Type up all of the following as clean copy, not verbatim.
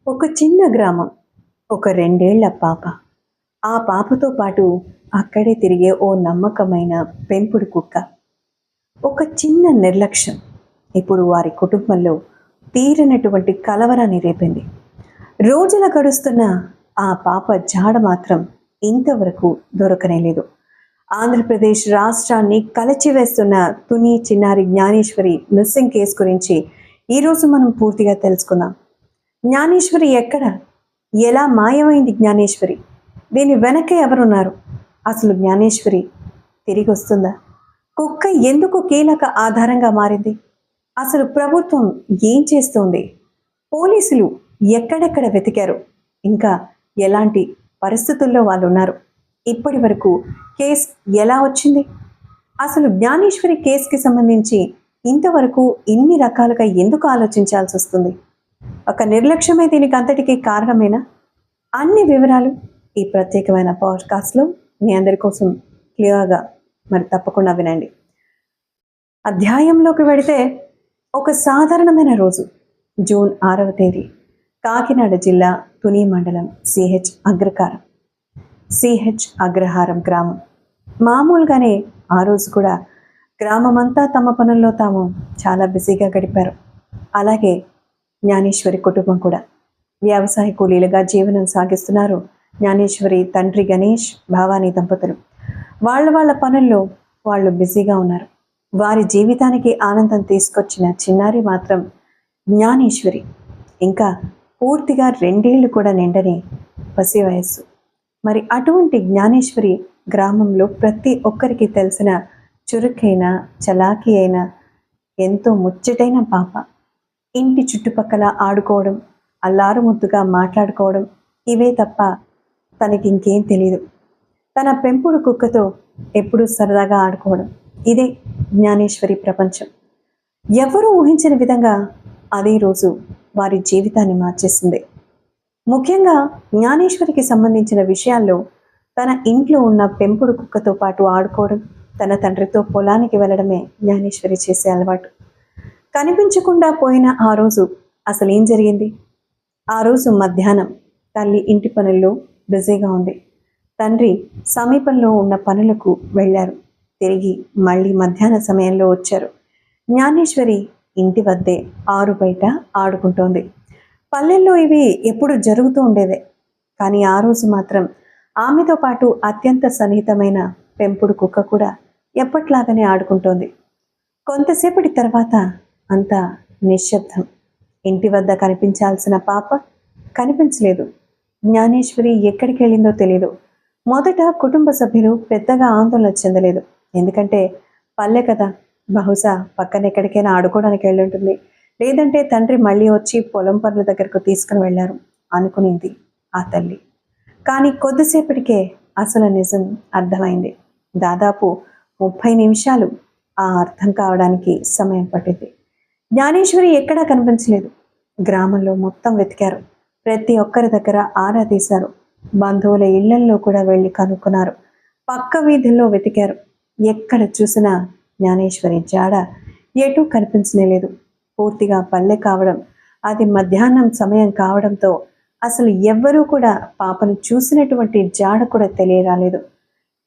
ఒక చిన్న గ్రామం, ఒక 2 ఏళ్ల పాప. ఆ పాపతో పాటు అక్కడే తిరిగే ఓ నమ్మకమైన పెంపుడు కుక్క. ఒక చిన్న నిర్లక్ష్యం ఇప్పుడు వారి కుటుంబంలో తీరనటువంటి కలవరాన్ని రేపింది. రోజుల గడుస్తున్న ఆ పాప జాడ మాత్రం ఇంతవరకు దొరకనేలేదు. ఆంధ్రప్రదేశ్ రాష్ట్రాన్ని కలచివేస్తున్న తుని చిన్నారి జ్ఞానేశ్వరి మిస్సింగ్ కేసు గురించి ఈరోజు మనం పూర్తిగా తెలుసుకుందాం. జ్ఞానేశ్వరి ఎక్కడ? ఎలా మాయమైంది జ్ఞానేశ్వరి? దీని వెనక ఎవరున్నారు? అసలు జ్ఞానేశ్వరి తిరిగి వస్తుందా? కుక్క ఎందుకు కీలక ఆధారంగా మారింది? అసలు ప్రభుత్వం ఏం చేస్తోంది? పోలీసులు ఎక్కడెక్కడ వెతికారు? ఇంకా ఎలాంటి పరిస్థితుల్లో వాళ్ళు ఉన్నారు? ఇప్పటి వరకు కేసు ఎలా వచ్చింది? అసలు జ్ఞానేశ్వరి కేసుకి సంబంధించి ఇంతవరకు ఇన్ని రకాలుగా ఎందుకు ఆలోచించాల్సి వస్తుంది? ఒక నిర్లక్ష్యమే దీనికి అంతటికీ కారణమేనా? అన్ని వివరాలు ఈ ప్రత్యేకమైన పాడ్కాస్ట్లో మీ అందరి కోసం క్లియర్గా మరి తప్పకుండా వినండి. అధ్యాయంలోకి వెళితే, ఒక సాధారణమైన రోజు, జూన్ 6వ తేదీ, కాకినాడ జిల్లా తుని మండలం సిహెచ్ అగ్రహారం గ్రామం. మామూలుగానే ఆ రోజు కూడా గ్రామమంతా తమ పనుల్లో తాము చాలా బిజీగా గడిపారు. అలాగే జ్ఞానేశ్వరి కుటుంబం కూడా వ్యవసాయ కూలీలుగా జీవనం సాగిస్తున్నారు. జ్ఞానేశ్వరి తండ్రి గణేష్, భవానీ దంపతులు వాళ్ళ పనుల్లో వాళ్ళు బిజీగా ఉన్నారు. వారి జీవితానికి ఆనందం తీసుకొచ్చిన చిన్నారి మాత్రం జ్ఞానేశ్వరి. ఇంకా పూర్తిగా 2 ఏళ్ళు కూడా నిండని పసి వయస్సు. మరి అటువంటి జ్ఞానేశ్వరి గ్రామంలో ప్రతి ఒక్కరికి తెలిసిన చురుకైన, చలాకీ అయిన, ఎంతో ముచ్చటైన పాప. ఇంటి చుట్టుపక్కల ఆడుకోవడం, అల్లారు ముద్దుగా మాట్లాడుకోవడం, ఇవే తప్ప తనకి ఇంకేం తెలియదు. తన పెంపుడు కుక్కతో ఎప్పుడూ సరదాగా ఆడుకోవడం, ఇదే జ్ఞానేశ్వరి ప్రపంచం. ఎవరూ ఊహించిన విధంగా అదే రోజు వారి జీవితాన్ని మార్చేసింది. ముఖ్యంగా జ్ఞానేశ్వరికి సంబంధించిన విషయాల్లో తన ఇంట్లో ఉన్న పెంపుడు కుక్కతో పాటు ఆడుకోవడం, తన తండ్రితో పొలానికి వెళ్ళడమే జ్ఞానేశ్వరి చేసే అలవాటు. కనిపించకుండా పోయిన ఆ రోజు అసలు ఏం జరిగింది? ఆ రోజు మధ్యాహ్నం తల్లి ఇంటి పనుల్లో బిజీగా ఉంది. తండ్రి సమీపంలో ఉన్న పనులకు వెళ్ళారు. తిరిగి మళ్ళీ మధ్యాహ్న సమయంలో వచ్చారు. జ్ఞానేశ్వరి ఇంటి వద్దే ఆరు బయట ఆడుకుంటోంది. పల్లెల్లో ఇవి ఎప్పుడు జరుగుతూ ఉండేదే. కానీ ఆ రోజు మాత్రం ఆమెతో పాటు అత్యంత సన్నిహితమైన పెంపుడు కుక్క కూడా ఎప్పట్లాగానే ఆడుకుంటోంది. కొంతసేపటి తర్వాత అంతా నిశ్శబ్దం. ఇంటి వద్ద కనిపించాల్సిన పాప కనిపించలేదు. జ్ఞానేశ్వరి ఎక్కడికి వెళ్ళిందో తెలియదు. మొదట కుటుంబ సభ్యులు పెద్దగా ఆందోళన చెందలేదు. ఎందుకంటే పల్లె కదా, బహుశా పక్కనెక్కడికైనా ఆడుకోవడానికి వెళ్ళుంటుంది, లేదంటే తండ్రి మళ్ళీ వచ్చి పొలం పనుల దగ్గరకు తీసుకుని వెళ్ళారు అనుకునింది ఆ తల్లి. కానీ కొద్దిసేపటికే అసలు నిజం అర్థమైంది. దాదాపు 30 నిమిషాలు ఆ అర్థం కావడానికి సమయం పట్టింది. జ్ఞానేశ్వరి ఎక్కడా కనిపించలేదు. గ్రామంలో మొత్తం వెతికారు. ప్రతి ఒక్కరి దగ్గర ఆరా తీశారు. బంధువుల ఇళ్లల్లో కూడా వెళ్ళి కనుక్కున్నారు. పక్క వీధుల్లో వెతికారు. ఎక్కడ చూసినా జ్ఞానేశ్వరి జాడ ఎటూ కనిపించలేదు. పూర్తిగా పల్లె కావడం, అది మధ్యాహ్నం సమయం కావడంతో అసలు ఎవ్వరూ కూడా పాపను చూసినటువంటి జాడ కూడా తెలియరాలేదు.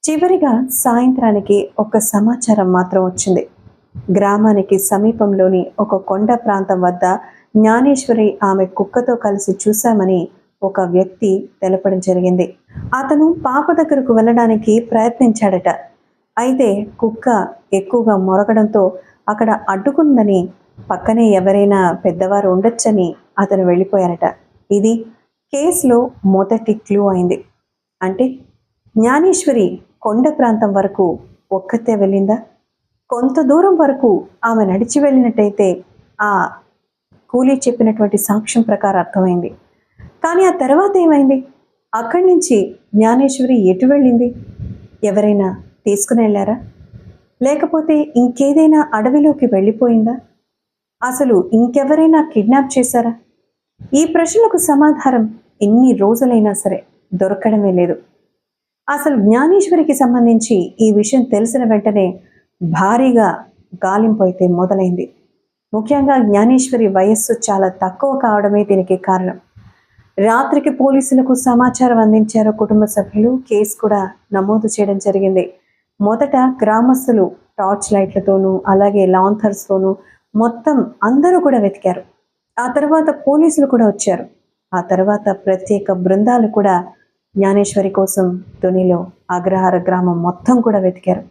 చివరిగా సాయంత్రానికి ఒక సమాచారం మాత్రం వచ్చింది. గ్రామానికి సమీపంలోని ఒక కొండ ప్రాంతం వద్ద జ్ఞానేశ్వరి ఆమె కుక్కతో కలిసి చూశామని ఒక వ్యక్తి తెలపడం జరిగింది. అతను పాప దగ్గరకు వెళ్ళడానికి ప్రయత్నించాడట. అయితే కుక్క ఎక్కువగా మొరగడంతో అక్కడ అడ్డుకుందని, పక్కనే ఎవరైనా పెద్దవారు ఉండొచ్చని అతను వెళ్ళిపోయారట. ఇది కేసులో మొదటి క్లూ అయింది. అంటే జ్ఞానేశ్వరి కొండ ప్రాంతం వరకు ఒక్కతే వెళ్ళిందా? కొంత దూరం వరకు ఆమె నడిచి వెళ్ళినట్టయితే ఆ కూలీ చెప్పినటువంటి సాక్ష్యం ప్రకారం అర్థమైంది. కానీ ఆ తర్వాత ఏమైంది? అక్కడి నుంచి జ్ఞానేశ్వరి ఎటు వెళ్ళింది? ఎవరైనా తీసుకుని వెళ్ళారా? లేకపోతే ఇంకేదైనా అడవిలోకి వెళ్ళిపోయిందా? అసలు ఇంకెవరైనా కిడ్నాప్ చేశారా? ఈ ప్రశ్నలకు సమాధానం ఎన్ని రోజులైనా సరే దొరకడమే లేదు. అసలు జ్ఞానేశ్వరికి సంబంధించి ఈ విషయం తెలిసిన వెంటనే భారీగా గాలింపు అయితే మొదలైంది. ముఖ్యంగా జ్ఞానేశ్వరి వయస్సు చాలా తక్కువ కావడమే దీనికి కారణం. రాత్రికి పోలీసులకు సమాచారం అందించారు కుటుంబ సభ్యులు. కేసు కూడా నమోదు చేయడం జరిగింది. మొదట గ్రామస్తులు టార్చ్ లైట్లతోనూ అలాగే లాంథర్స్తోనూ మొత్తం అందరూ కూడా వెతికారు. ఆ తర్వాత పోలీసులు కూడా వచ్చారు. ఆ తర్వాత ప్రత్యేక బృందాలు కూడా జ్ఞానేశ్వరి కోసం తునిలో అగ్రహార గ్రామం మొత్తం కూడా వెతికారు.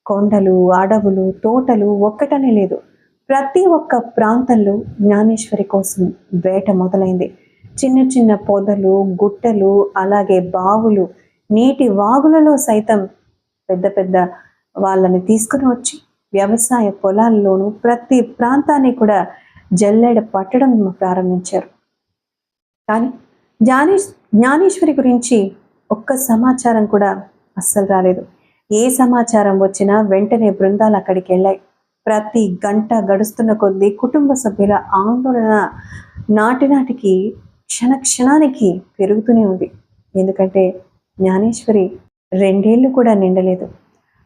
కొండలు, అడవులు, తోటలు ఒక్కటనే లేదు, ప్రతి ఒక్క ప్రాంతంలో జ్ఞానేశ్వరి కోసం వేట మొదలైంది. చిన్న చిన్న పొదలు, గుట్టలు, అలాగే బావులు, నీటి వాగులలో సైతం పెద్ద పెద్ద వాళ్ళని తీసుకుని వచ్చి వ్యవసాయ పొలాల్లోనూ ప్రతి ప్రాంతాన్ని కూడా జల్లెడ పట్టడం ప్రారంభించారు. కానీ జ్ఞానేశ్వరి గురించి ఒక్క సమాచారం కూడా అస్సలు రాలేదు. ఏ సమాచారం వచ్చినా వెంటనే బృందాలు అక్కడికి వెళ్ళాయి. ప్రతి గంట గడుస్తున్న కొద్దీ కుటుంబ సభ్యుల ఆందోళన నాటికి క్షణానికి పెరుగుతూనే ఉంది. ఎందుకంటే జ్ఞానేశ్వరి 2 ఏళ్ళు కూడా నిండలేదు.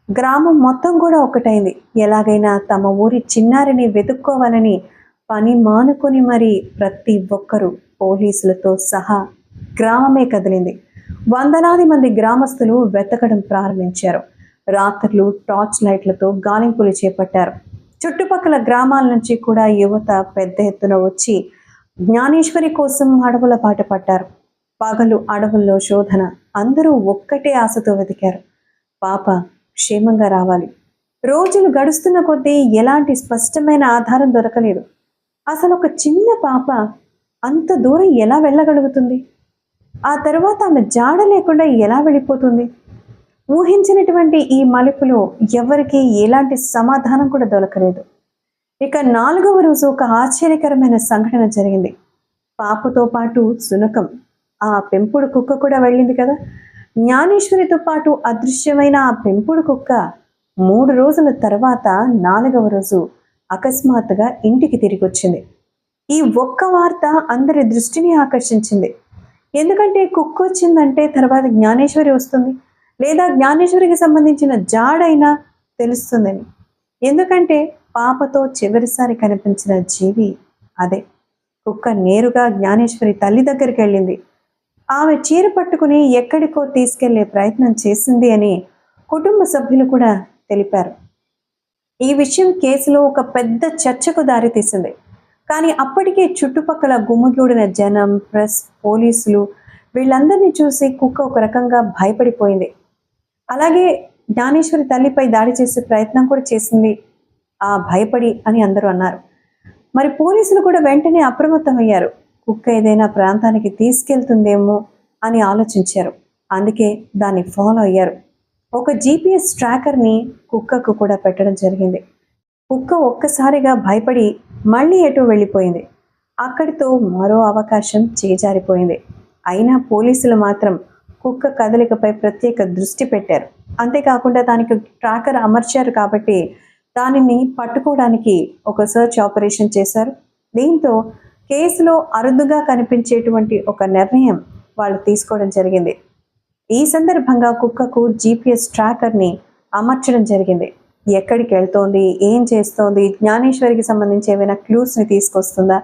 గ్రామం మొత్తం కూడా ఒకటైంది. ఎలాగైనా తమ ఊరి చిన్నారిని వెతుక్కోవాలని పని మానుకొని మరి ప్రతి ఒక్కరూ పోలీసులతో సహా గ్రామమే కదిలింది. వందలాది మంది గ్రామస్తులు వెతకడం ప్రారంభించారు. రాత్రులు టార్చ్ లైట్లతో గాలింపులు చేపట్టారు. చుట్టుపక్కల గ్రామాల నుంచి కూడా యువత పెద్ద ఎత్తున వచ్చి జ్ఞానేశ్వరి కోసం అడవుల బాట పట్టారు. పగలు అడవుల్లో శోధన. అందరూ ఒక్కటే ఆశతో వెతికారు, పాప క్షేమంగా రావాలి. రోజులు గడుస్తున్న కొద్దీ ఎలాంటి స్పష్టమైన ఆధారం దొరకలేదు. అసలు ఒక చిన్న పాప అంత దూరం ఎలా వెళ్ళగలుగుతుంది? ఆ తర్వాత ఆమె జాడ లేకుండా ఎలా వెళ్ళిపోతుంది? ఊహించినటువంటి ఈ మలుపులో ఎవరికి ఎలాంటి సమాధానం కూడా దొరకలేదు. ఇక 4వ రోజు ఒక ఆశ్చర్యకరమైన సంఘటన జరిగింది. పాపతో పాటు సునకం, ఆ పెంపుడు కుక్క కూడా వెళ్ళింది కదా. జ్ఞానేశ్వరితో పాటు అదృశ్యమైన ఆ పెంపుడు కుక్క 3 రోజుల తర్వాత 4వ రోజు అకస్మాత్తుగా ఇంటికి తిరిగి వచ్చింది. ఈ ఒక్క వార్త అందరి దృష్టిని ఆకర్షించింది. ఎందుకంటే కుక్క వచ్చిందంటే తర్వాత జ్ఞానేశ్వరి వస్తుంది, లేదా జ్ఞానేశ్వరికి సంబంధించిన జాడైనా తెలుస్తుందని. ఎందుకంటే పాపతో చివరిసారి కనిపించిన జీవి అదే. కుక్క నేరుగా జ్ఞానేశ్వరి తల్లి దగ్గరికి వెళ్ళింది. ఆమె చీర పట్టుకుని ఎక్కడికో తీసుకెళ్లే ప్రయత్నం చేసింది అని కుటుంబ సభ్యులు కూడా తెలిపారు. ఈ విషయం కేసులో ఒక పెద్ద చర్చకు దారితీసింది. కానీ అప్పటికే చుట్టుపక్కల గుమిగూడిన జనం, ప్రెస్, పోలీసులు వీళ్ళందరినీ చూసి కుక్క ఒక రకంగా భయపడిపోయింది. అలాగే జ్ఞానేశ్వరి తల్లిపై దాడి చేసే ప్రయత్నం కూడా చేసింది ఆ భయపడి అని అందరూ అన్నారు. మరి పోలీసులు కూడా వెంటనే అప్రమత్తమయ్యారు. కుక్క ఏదైనా ప్రాంతానికి తీసుకెళ్తుందేమో అని ఆలోచించారు. అందుకే దాన్ని ఫాలో అయ్యారు. ఒక GPS ట్రాకర్ని కుక్కకు కూడా పెట్టడం జరిగింది. కుక్క ఒక్కసారిగా భయపడి మళ్ళీ ఎటో వెళ్ళిపోయింది. అక్కడితో మరో అవకాశం చేజారిపోయింది. అయినా పోలీసులు మాత్రం కుక్క కదలికపై ప్రత్యేక దృష్టి పెట్టారు. అంతేకాకుండా దానికి ట్రాకర్ అమర్చారు కాబట్టి దానిని పట్టుకోవడానికి ఒక సర్చ్ ఆపరేషన్ చేశారు. దీంతో కేసులో అరుదుగా కనిపించేటువంటి ఒక నిర్ణయం వాళ్ళు తీసుకోవడం జరిగింది. ఈ సందర్భంగా కుక్కకు GPS ట్రాకర్ని అమర్చడం జరిగింది. ఎక్కడికి వెళ్తోంది, ఏం చేస్తోంది, జ్ఞానేశ్వరికి సంబంధించి ఏమైనా క్లూస్ని తీసుకొస్తుందా,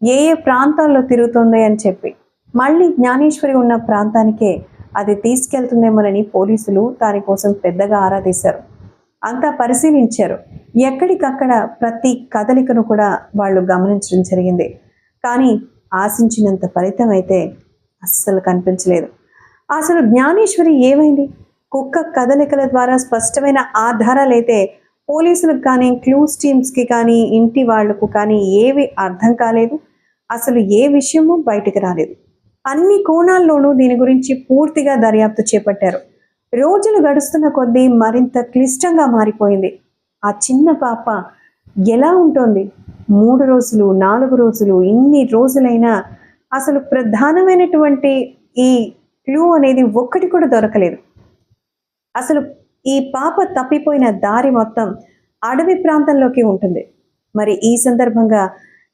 ఏ ఏ ప్రాంతాల్లో తిరుగుతుంది అని చెప్పి మళ్ళీ జ్ఞానేశ్వరి ఉన్న ప్రాంతానికే అది తీసుకెళ్తుందేమోనని పోలీసులు దానికోసం పెద్దగా ఆరా తీశారు. అంతా పరిశీలించారు. ఎక్కడికక్కడ ప్రతి కదలికను కూడా వాళ్ళు గమనించడం జరిగింది. కానీ ఆశించినంత ఫలితం అయితే అస్సలు కనిపించలేదు. అసలు జ్ఞానేశ్వరి ఏమైంది? కుక్క కదలికల ద్వారా స్పష్టమైన ఆధారాలు అయితే పోలీసులకు కానీ, క్లూస్ టీమ్స్కి కానీ, ఇంటి వాళ్లకు కానీ ఏవి అర్థం కాలేదు. అసలు ఏ విషయమూ బయటకు రాలేదు. అన్ని కోణాల్లోనూ దీని గురించి పూర్తిగా దర్యాప్తు చేపట్టారు. రోజులు గడుస్తున్న కొద్దీ మరింత క్లిష్టంగా మారిపోయింది. ఆ చిన్న పాప ఎలా ఉంటుంది? 3 రోజులు, 4 రోజులు, ఇన్ని రోజులైనా అసలు ప్రధానమైనటువంటి ఈ క్లూ అనేది ఒక్కటి కూడా దొరకలేదు. అసలు ఈ పాప తప్పిపోయిన దారి మొత్తం అడవి ప్రాంతంలోకి ఉంటుంది. మరి ఈ సందర్భంగా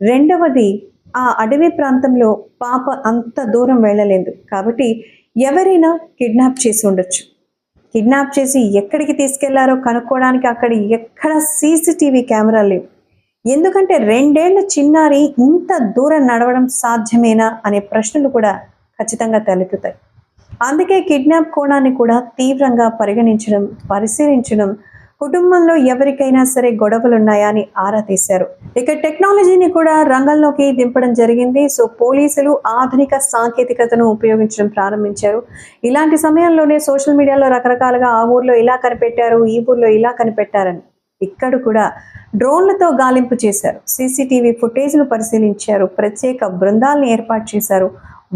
రెండవది, ఆ అడవి ప్రాంతంలో పాప అంత దూరం వెళ్ళలేదు కాబట్టి ఎవరైనా కిడ్నాప్ చేసి ఉండొచ్చు. కిడ్నాప్ చేసి ఎక్కడికి తీసుకెళ్లారో కనుక్కోవడానికి అక్కడ ఎక్కడ CCTV కెమెరాలు లేవు. ఎందుకంటే 2 ఏళ్ల చిన్నారి ఇంత దూరం నడవడం సాధ్యమేనా అనే ప్రశ్నలు కూడా ఖచ్చితంగా తలెత్తుతాయి. అందుకే కిడ్నాప్ కోణాన్ని కూడా తీవ్రంగా పరిశీలించడం, కుటుంబంలో ఎవరికైనా సరే గొడవలున్నాయా అని ఆరా తీశారు. ఇక టెక్నాలజీని కూడా రంగంలోకి దింపడం జరిగింది. సో పోలీసులు ఆధునిక సాంకేతికతను ఉపయోగించడం ప్రారంభించారు. ఇలాంటి సమయంలోనే సోషల్ మీడియాలో రకరకాలుగా ఆ ఊర్లో ఇలా కనిపెట్టారు, ఈ ఊర్లో ఇలా కనిపెట్టారని ఇక్కడ కూడా డ్రోన్లతో గాలింపు చేశారు. సీసీటీవీ ఫుటేజ్ను పరిశీలించారు. ప్రత్యేక బృందాలను ఏర్పాటు చేశారు.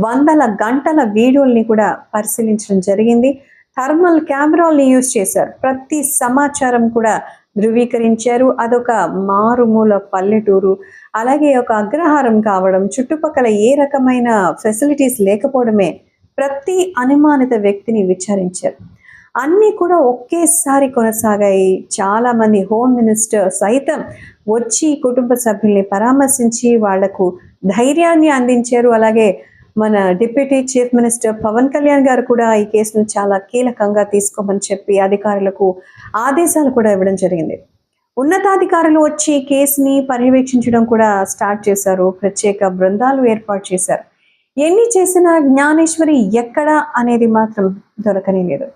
వందల గంటల వీడియోల్ని కూడా పరిశీలించడం జరిగింది. థర్మల్ కెమెరాల్ని యూజ్ చేశారు. ప్రతి సమాచారం కూడా ధృవీకరించారు. అదొక మారుమూల పల్లెటూరు, అలాగే ఒక అగ్రహారం కావడం, చుట్టుపక్కల ఏ రకమైన ఫెసిలిటీస్ లేకపోవడమే ప్రతి అనుమానిత వ్యక్తిని విచారించారు. అన్నీ కూడా ఒకేసారి కొనసాగాయి. చాలామంది హోమ్ మినిస్టర్ సైతం వచ్చి కుటుంబ సభ్యుల్ని పరామర్శించి వాళ్లకు ధైర్యాన్ని అందించారు. అలాగే మన deputy chief minister Pawan Kalyan గారు కూడా ఈ కేసును చాలా కీలకంగా తీసుకోమని చెప్పి అధికారులకు ఆదేశాలు కూడా ఇవ్వడం జరిగింది. ఉన్నతాధికారులు వచ్చి కేసుని పర్యవేక్షించడం కూడా స్టార్ట్ చేశారు. ప్రత్యేక బృందాలు ఏర్పాటు చేశారు. ఎన్ని చేసినా జ్ఞానేశ్వరి ఎక్కడా అనేది మాత్రం దొరకనే లేదు.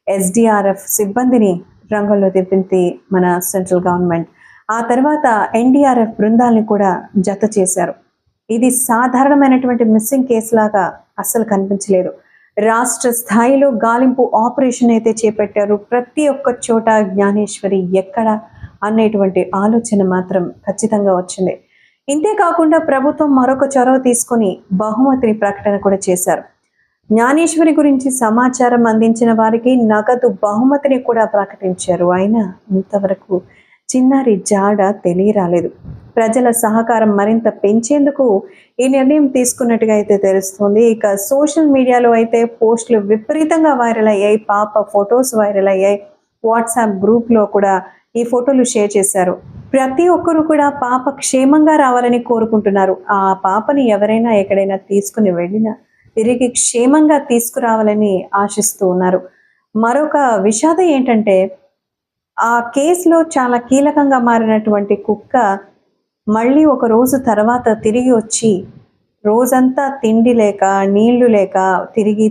ఎస్డిఆర్ఎఫ్ సిబ్బందిని రంగంలో దింపింది మన సెంట్రల్ గవర్నమెంట్. ఆ తర్వాత ఎన్డీఆర్ఎఫ్ బృందాలని కూడా జత చేశారు. ఇది సాధారణమైనటువంటి మిస్సింగ్ కేసులాగా అస్సలు కనిపించలేదు. రాష్ట్ర స్థాయిలో గాలింపు ఆపరేషన్ అయితే చేపట్టారు. ప్రతి ఒక్క చోట జ్ఞానేశ్వరి ఎక్కడ అనేటువంటి ఆలోచన మాత్రం ఖచ్చితంగా వచ్చింది. ఇంతేకాకుండా ప్రభుత్వం మరొక చొరవ తీసుకొని బహుమతిని ప్రకటన కూడా చేశారు. జ్ఞానేశ్వరి గురించి సమాచారం అందించిన వారికి నగదు బహుమతిని కూడా ప్రకటించారు. అయినా ఇంతవరకు చిన్నారి జాడ తెలియరాలేదు. ప్రజల సహకారం మరింత పెంచేందుకు ఈ నిర్ణయం తీసుకున్నట్టుగా అయితే తెలుస్తుంది. ఇక సోషల్ మీడియాలో అయితే పోస్టులు విపరీతంగా వైరల్ అయ్యాయి. పాప ఫొటోస్ వైరల్ అయ్యాయి. వాట్సాప్ గ్రూప్లో కూడా ఈ ఫోటోలు షేర్ చేశారు. ప్రతి ఒక్కరు కూడా పాప క్షేమంగా రావాలని కోరుకుంటున్నారు. ఆ పాపని ఎవరైనా ఎక్కడైనా తీసుకుని వెళ్ళినా తిరిగి క్షేమంగా తీసుకురావాలని ఆశిస్తూ ఉన్నారు. మరొక విషాదం ఏంటంటే ఆ కేసులో చాలా కీలకంగా మారినటువంటి కుక్క మళ్ళీ ఒక రోజు తర్వాత తిరిగి వచ్చి రోజంతా తిండి లేక నీళ్లు లేక తిరిగి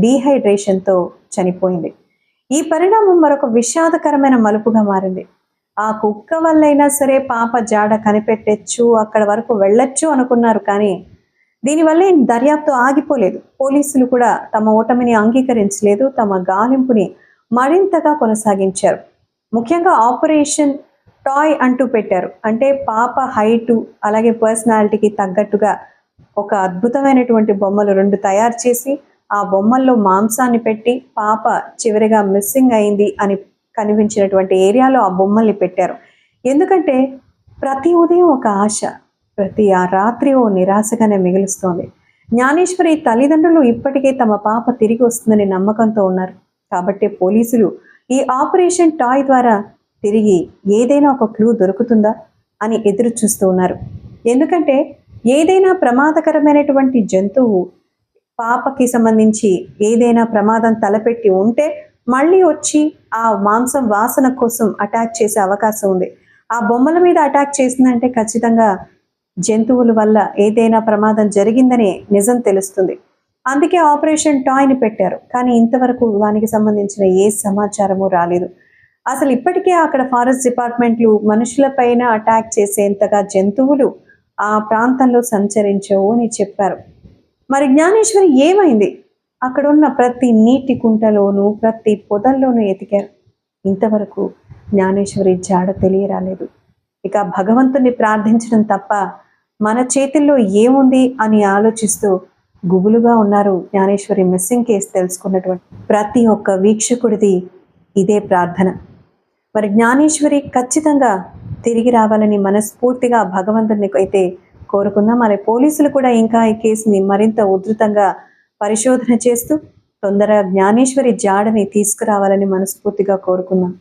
డీహైడ్రేషన్తో చనిపోయింది. ఈ పరిణామం మరొక విషాదకరమైన మలుపుగా మారింది. ఆ కుక్క వల్లైనా సరే పాప జాడ కనిపెట్టచ్చు, అక్కడ వరకు వెళ్ళొచ్చు అనుకున్నారు. కానీ దీనివల్ల దర్యాప్తు ఆగిపోలేదు. పోలీసులు కూడా తమ ఓటమిని అంగీకరించలేదు. తమ గాలింపుని మరింతగా కొనసాగించారు. ముఖ్యంగా ఆపరేషన్ టాయ్ అంటూ పెట్టారు. అంటే పాప హైటు అలాగే పర్సనాలిటీకి తగ్గట్టుగా ఒక అద్భుతమైనటువంటి బొమ్మలు 2 తయారు చేసి ఆ బొమ్మల్లో మాంసాన్ని పెట్టి పాప చివరిగా మిస్సింగ్ అయింది అని కనిపించినటువంటి ఏరియాలో ఆ బొమ్మల్ని పెట్టారు. ఎందుకంటే ప్రతి ఉదయం ఒక ఆశ, ప్రతి ఆ రాత్రి ఓ నిరాశగానే మిగులుస్తోంది. జ్ఞానేశ్వరి తల్లిదండ్రులు ఇప్పటికే తమ పాప తిరిగి వస్తుందని నమ్మకంతో ఉన్నారు. కాబట్టి పోలీసులు ఈ ఆపరేషన్ టాయ్ ద్వారా తిరిగి ఏదైనా ఒక క్లూ దొరుకుతుందా అని ఎదురు చూస్తూ ఉన్నారు. ఎందుకంటే ఏదైనా ప్రమాదకరమైనటువంటి జంతువు పాపకి సంబంధించి ఏదైనా ప్రమాదం తలపెట్టి ఉంటే మళ్ళీ వచ్చి ఆ మాంసం వాసన కోసం అటాక్ చేసే అవకాశం ఉంది. ఆ బొమ్మల మీద అటాక్ చేసిందంటే ఖచ్చితంగా జంతువుల వల్ల ఏదైనా ప్రమాదం జరిగిందని నిజం తెలుస్తుంది. అందుకే ఆపరేషన్ టాయ్ని పెట్టారు. కానీ ఇంతవరకు దానికి సంబంధించిన ఏ సమాచారము రాలేదు. అసలు ఇప్పటికే అక్కడ ఫారెస్ట్ డిపార్ట్మెంట్లు మనుషులపైన అటాక్ చేసేంతగా జంతువులు ఆ ప్రాంతంలో సంచరించవు అని చెప్పారు. మరి జ్ఞానేశ్వరి ఏమైంది? అక్కడున్న ప్రతి నీటి కుంటలోనూ ప్రతి పొదల్లోనూ ఎతికారు. ఇంతవరకు జ్ఞానేశ్వరి జాడ తెలియరాలేదు. ఇక భగవంతుని ప్రార్థించడం తప్ప మన చేతుల్లో ఏముంది అని ఆలోచిస్తూ గుబులుగా ఉన్నారు జ్ఞానేశ్వరి మిస్సింగ్ కేసు తెలుసుకున్నటువంటి ప్రతి ఒక్క వీక్షకుడిది ఇదే ప్రార్థన. మరి జ్ఞానేశ్వరి ఖచ్చితంగా తిరిగి రావాలని మనస్ఫూర్తిగా భగవంతుని అయితే కోరుకుందాం. మరి పోలీసులు కూడా ఇంకా ఈ కేసుని మరింత ఉధృతంగా పరిశోధన చేస్తూ తొందరగా జ్ఞానేశ్వరి జాడని తీసుకురావాలని మనస్ఫూర్తిగా కోరుకుందాం.